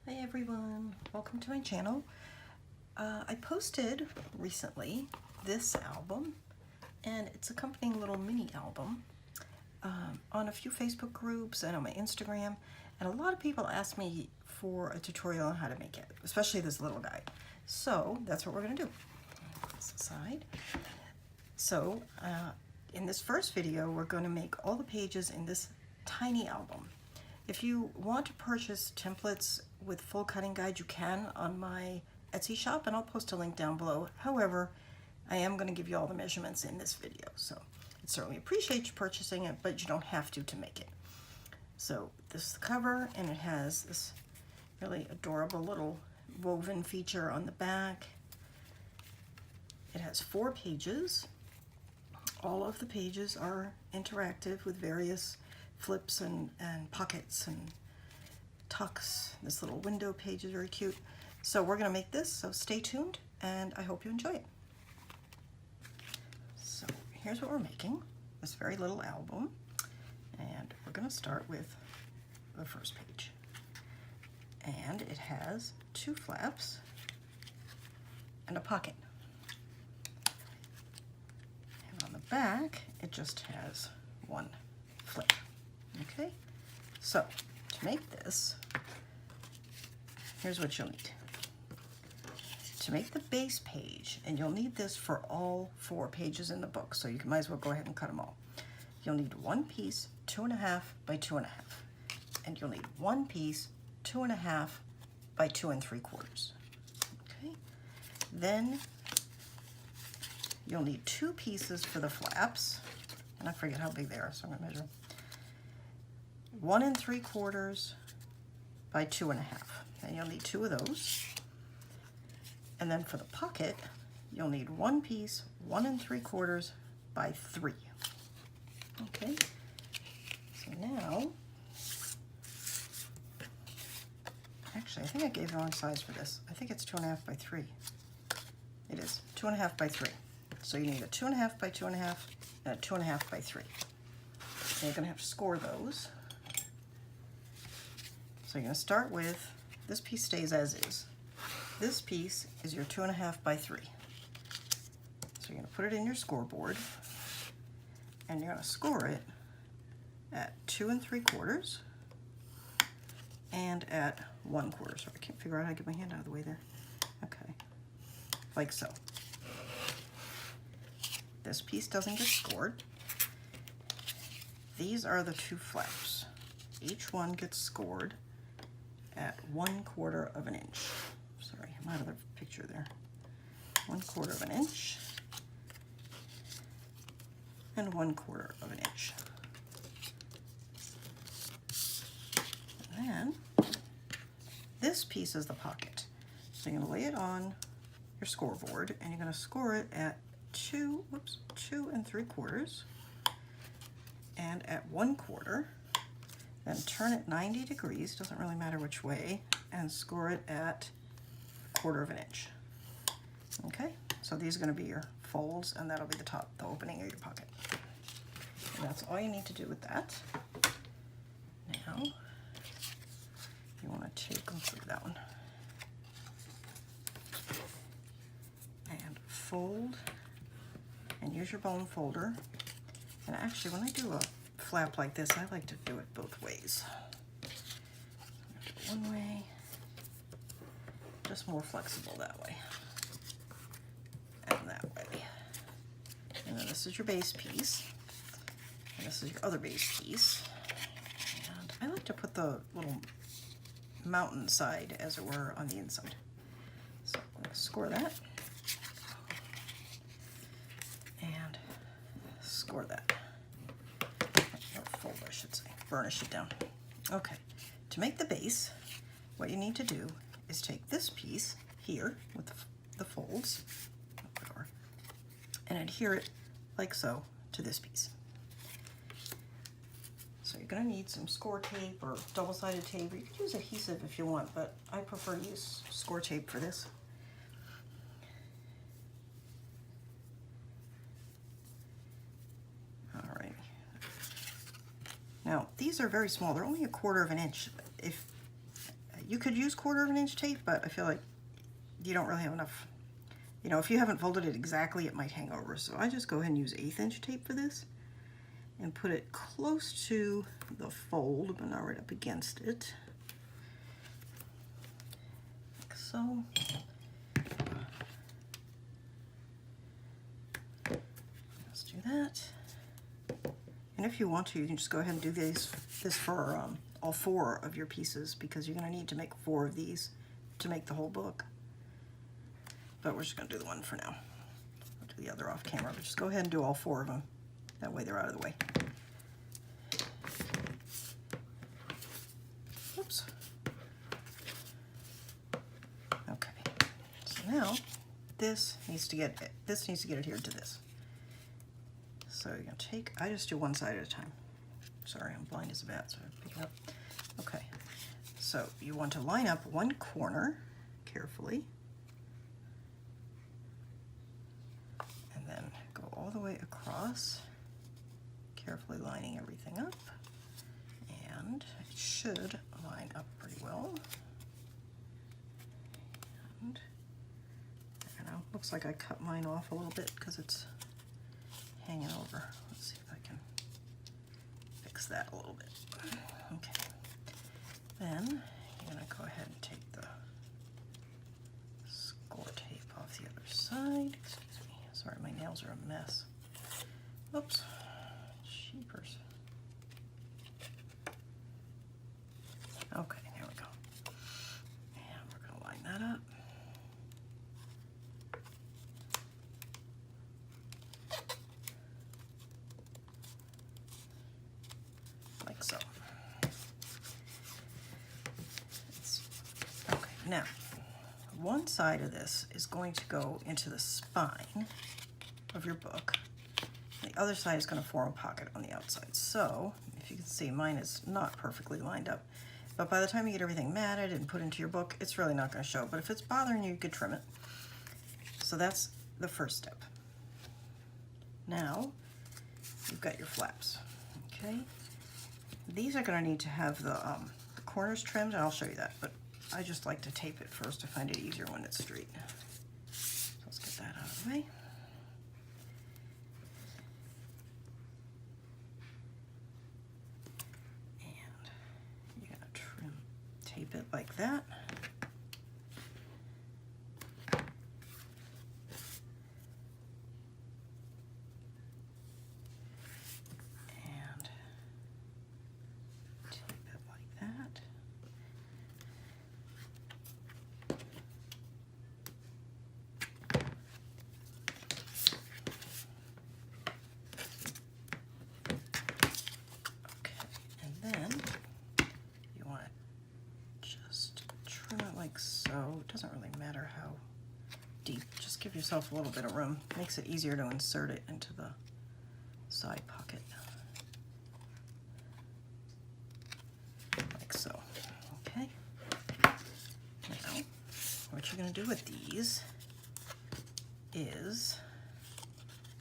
Hi everyone, welcome to my channel. I posted recently this album and its accompanying little mini album on a few Facebook groups and on my Instagram, and a lot of people asked me for a tutorial on how to make it, especially this little guy. So that's what we're going to do. Put this aside. So in this first video we're going to make all the pages in this tiny album. If you want to purchase templates with full cutting guide, you can on my Etsy shop, and I'll post a link down below. However, I am going to give you all the measurements in this video, so I certainly appreciate you purchasing it, but you don't have to make it. So this is the cover, and it has this really adorable little woven feature on the back. It has 4 pages. All of the pages are interactive with various flips and pockets and tucks. This little window page is very cute. So we're going to make this, so stay tuned, and I hope you enjoy it. So here's what we're making, this very little album, and we're going to start with the first page. And it has 2 flaps and a pocket. And on the back, it just has 1 flip. Okay, so to make this, here's what you'll need. To make the base page, and you'll need this for all 4 pages in the book, so you might as well go ahead and cut them all. You'll need 1 piece 2.5 by 2.5, and you'll need 1 piece 2.5 by 2 3/4. Okay, then you'll need 2 pieces for the flaps, and I forget how big they are, so I'm going to measure 1 3/4 by 2.5, and you'll need 2 of those. And then for the pocket, you'll need 1 piece 1 3/4 by 3. Okay, so now, actually I think I gave the wrong size for this. I think it's 2.5 by 3. It is 2.5 by 3. So you need a 2.5 by 2.5 and a 2.5 by 3. And you're going to have to score those. So you're going to start with, this piece stays as is. This piece is your 2.5 by 3. So you're going to put it in your scoreboard, and you're going to score it at 2 3/4 and at 1/4. So I can't figure out how to get my hand out of the way there. Okay, like so. This piece doesn't get scored. These are the 2 flaps. Each one gets scored at 1/4 of an inch. Sorry, I'm out of the picture there. 1/4 of an inch and 1/4 of an inch. And then this piece is the pocket. So you're going to lay it on your scoreboard, and you're going to score it at 2 3/4 and at 1/4. Then turn it 90 degrees, doesn't really matter which way, and score it at 1/4 of an inch. Okay, so these are going to be your folds, and that'll be the top, the opening of your pocket. And that's all you need to do with that. Now, you want to take them through that one. And fold, and use your bone folder. And actually, when I do a flap like this, I like to do it both ways. One way, just more flexible that way, and that way. And then this is your base piece, and this is your other base piece. And I like to put the little mountain side, as it were, on the inside. So I'm going to score that, and score that. Fold, I should say. Burnish it down. Okay, to make the base, what you need to do is take this piece here with the folds and adhere it like so to this piece. So you're going to need some score tape or double-sided tape. You could use adhesive if you want, but I prefer to use score tape for this. Now, these are very small. They're only 1/4 of an inch. If You could use 1/4 of an inch tape, but I feel like you don't really have enough. You know, if you haven't folded it exactly, it might hang over. So I just go ahead and use 1/8 inch tape for this and put it close to the fold, but not right up against it. Like so. Let's do that. And if you want to, you can just go ahead and do this for all 4 of your pieces, because you're going to need to make 4 of these to make the whole book. But we're just going to do the one for now. I'll do the other off camera, but just go ahead and do all 4 of them. That way they're out of the way. Oops. Okay. So now this needs to get adhered to this. So you're going to take, I just do one side at a time. Sorry, I'm blind as a bat, so I pick it up. Okay. So you want to line up one corner carefully. And then go all the way across, carefully lining everything up. And it should line up pretty well. And I don't know, looks like I cut mine off a little bit because it's hanging over. Let's see if I can fix that a little bit. Okay. Then you're going to go ahead and take the score tape off the other side. Excuse me. Sorry, my nails are a mess. Oops. Sheepers. Okay, there we go. And we're going to line that up. Like so. Okay, now, one side of this is going to go into the spine of your book. The other side is going to form a pocket on the outside. So, if you can see, mine is not perfectly lined up. But by the time you get everything matted and put into your book, it's really not going to show. But if it's bothering you, you could trim it. So that's the first step. Now, you've got your flaps, okay? These are going to need to have the corners trimmed, and I'll show you that. But I just like to tape it first. I find it easier when it's straight. So let's get that out of the way. Tape it like that. And tape it like that. Okay, and then you want to just trim it like so. It doesn't really matter how deep. Just give yourself a little bit of room. Makes it easier to insert it into the side pocket. Like so. Okay. Now, what you're going to do with these is,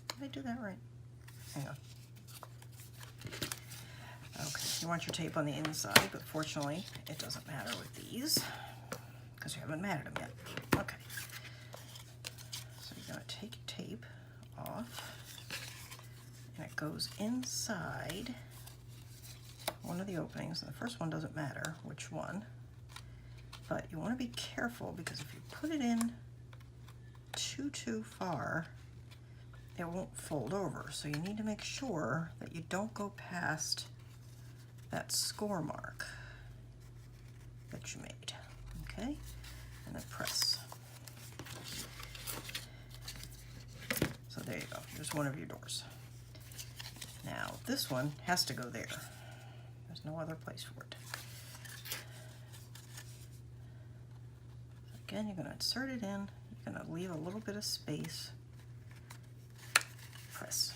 did I do that right? Hang on. Okay, you want your tape on the inside, but fortunately it doesn't matter with these because you haven't matted them yet. Okay, so you're going to take your tape off and it goes inside one of the openings. And the first one doesn't matter which one, but you want to be careful because if you put it in too far, it won't fold over. So you need to make sure that you don't go past that score mark that you made, okay? And then press. So there you go, there's one of your doors. Now this one has to go there. There's no other place for it. So again, you're gonna insert it in, you're gonna leave a little bit of space, press.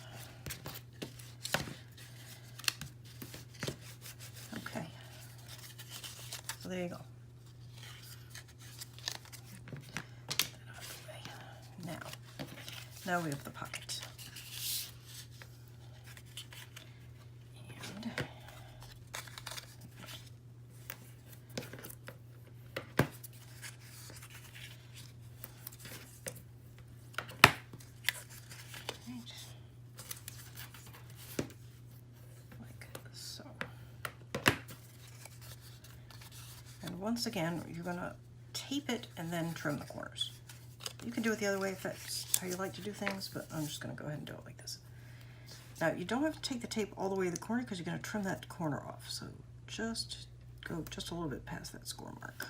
So there you go. Now we have the pocket. And once again, you're going to tape it and then trim the corners. You can do it the other way if that's how you like to do things, but I'm just going to go ahead and do it like this. Now, you don't have to take the tape all the way to the corner because you're going to trim that corner off. So just go just a little bit past that score mark.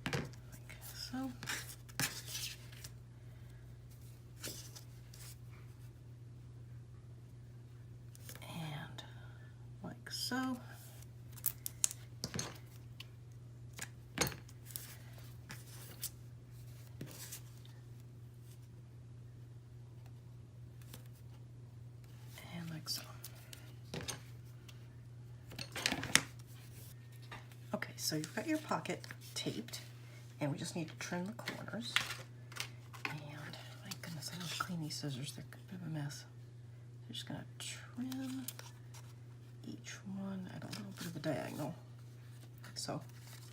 Like so. And like so. So. Okay, so you've got your pocket taped, and we just need to trim the corners. And my goodness, I need to clean these scissors, they're a bit of a mess. I'm just gonna trim each one at a little bit of a diagonal, like so.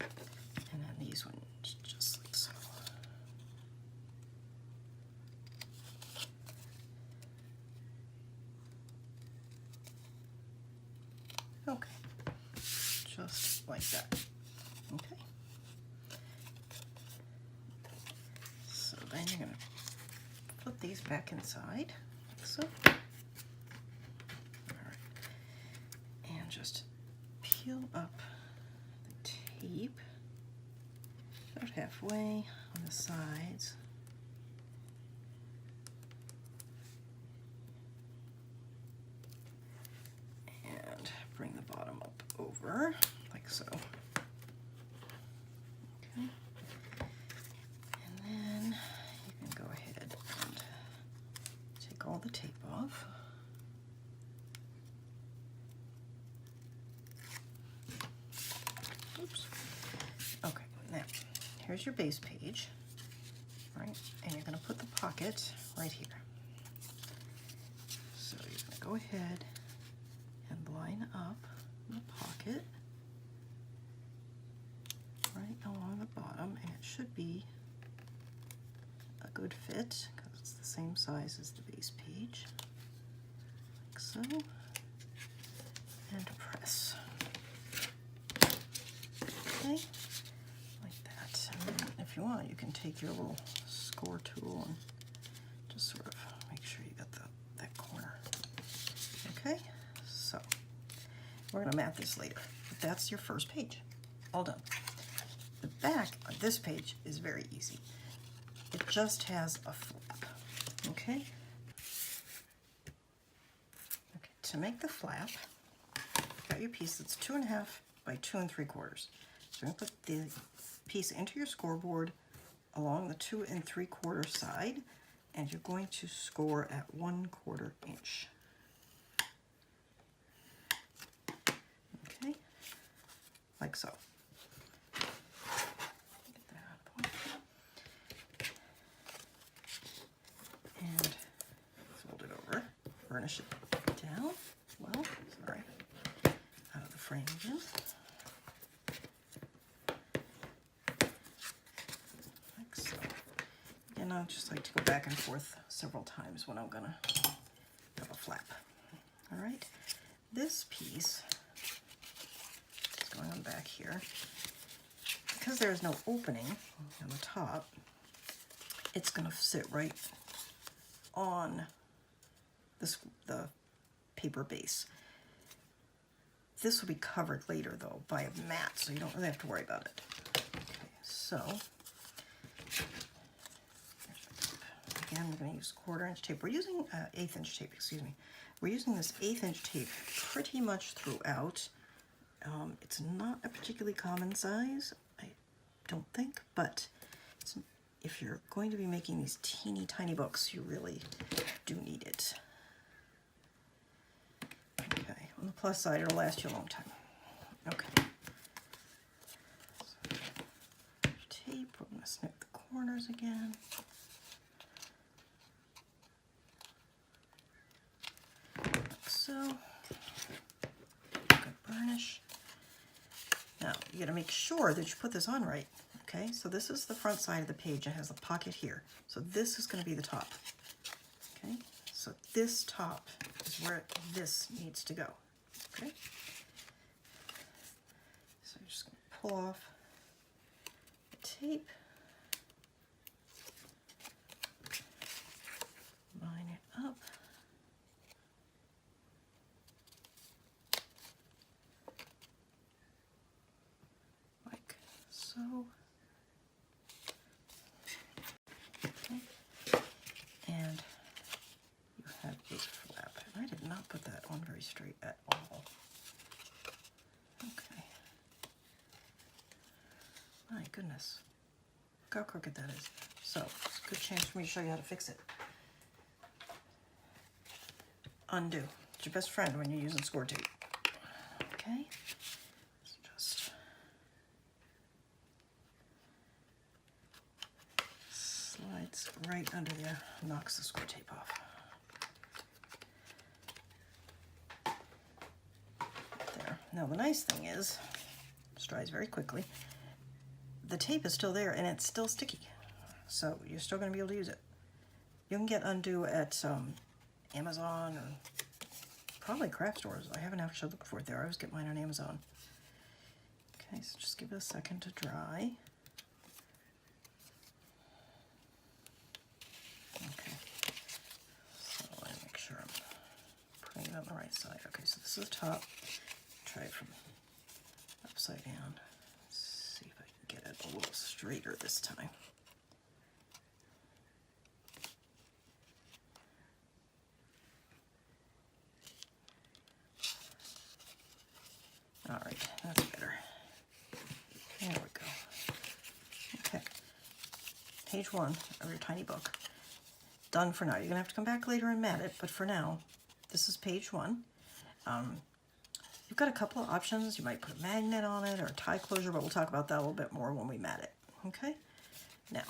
And then these ones just like so. Okay, just like that. Okay. So then you're going to put these back inside, like so. All right. And just peel up the tape about halfway on the sides. Bring the bottom up over, like so. Okay. And then you can go ahead and take all the tape off. Oops. Okay, now here's your base page, right? And you're going to put the pocket right here. So you're going to go ahead and line up the pocket right along the bottom, and it should be a good fit because it's the same size as the base page, like so, and press. Okay, like that. And then if you want, you can take your little score tool and just sort of make sure you got that corner. Okay. So, we're going to map this later, but that's your first page, all done. The back of this page is very easy. It just has a flap, okay? Okay, to make the flap, you've got your piece that's 2.5 by 2 3/4. So you're going to put the piece into your scoreboard along the 2 3/4 side, and you're going to score at 1/4 inch. Like so. Get that out of the way. And fold it over. Burnish it down. Well, sorry. Out of the frame again. Like so. And I'll just like to go back and forth several times when I'm gonna have a flap. All right. This piece going on back here, because there's no opening on the top, it's going to sit right on the paper base. This will be covered later though by a mat, so you don't really have to worry about it. Okay, so again, we're going to use 1/4 inch tape. We're using 1/8 inch tape, excuse me. We're using this 1/8 inch tape pretty much throughout. It's not a particularly common size, I don't think, but if you're going to be making these teeny tiny books, you really do need it. Okay, on the plus side, it'll last you a long time. Okay. So, tape, we're going to snip the corners again. Like so. Good burnish. Now, you got to make sure that you put this on right, okay? So this is the front side of the page. It has a pocket here. So this is going to be the top, okay? So this top is where this needs to go, okay? pull off the tape. Line it up. Like so. Okay. And you have a flap. And I did not put that on very straight at all. Okay. My goodness. Look how crooked that is. So, it's a good chance for me to show you how to fix it. Undo. It's your best friend when you're using score tape. Okay. Just slides right under there, knocks the score tape off. There. Now the nice thing is, this dries very quickly. The tape is still there and it's still sticky, so you're still going to be able to use it. You can get undo at Amazon or probably craft stores. I haven't actually looked for it there. I always get mine on Amazon. Okay, so just give it a second to dry. Okay, so let me make sure I'm putting it on the right side. Okay, so this is the top. Try it from upside down. Let's see if I can get it a little straighter this time. All right, that's better. There we go. Okay, page 1 of your tiny book. Done for now. You're gonna have to come back later and mat it, but for now, this is page 1. You've got a couple of options. You might put a magnet on it or a tie closure, but we'll talk about that a little bit more when we mat it. Okay? Now,